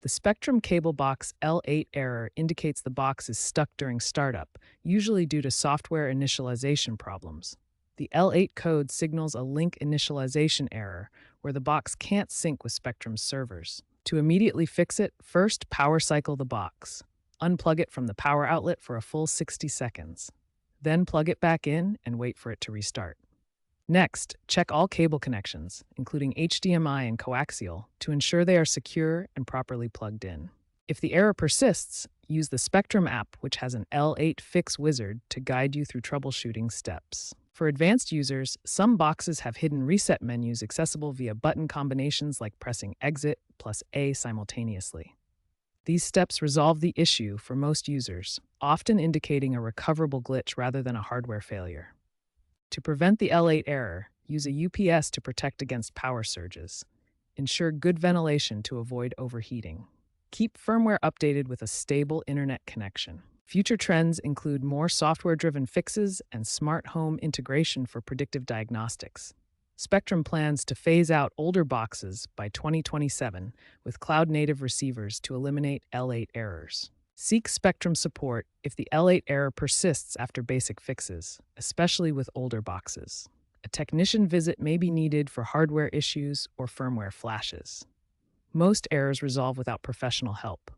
The Spectrum Cable Box L-8 error indicates the box is stuck during startup, usually due to software initialization problems. The L-8 code signals a link initialization error, where the box can't sync with Spectrum's servers. To immediately fix it, first power cycle the box. Unplug it from the power outlet for a full 60 seconds. Then plug it back in and wait for it to restart. Next, check all cable connections, including HDMI and coaxial, to ensure they are secure and properly plugged in. If the error persists, use the Spectrum app, which has an L8 fix wizard to guide you through troubleshooting steps. For advanced users, some boxes have hidden reset menus accessible via button combinations like pressing Exit plus A simultaneously. These steps resolve the issue for most users, often indicating a recoverable glitch rather than a hardware failure. To prevent the L8 error, use a UPS to protect against power surges. Ensure good ventilation to avoid overheating. Keep firmware updated with a stable internet connection. Future trends include more software-driven fixes and smart home integration for predictive diagnostics. Spectrum plans to phase out older boxes by 2027 with cloud-native receivers to eliminate L8 errors. Seek Spectrum support if the L8 error persists after basic fixes, especially with older boxes. A technician visit may be needed for hardware issues or firmware flashes. Most errors resolve without professional help.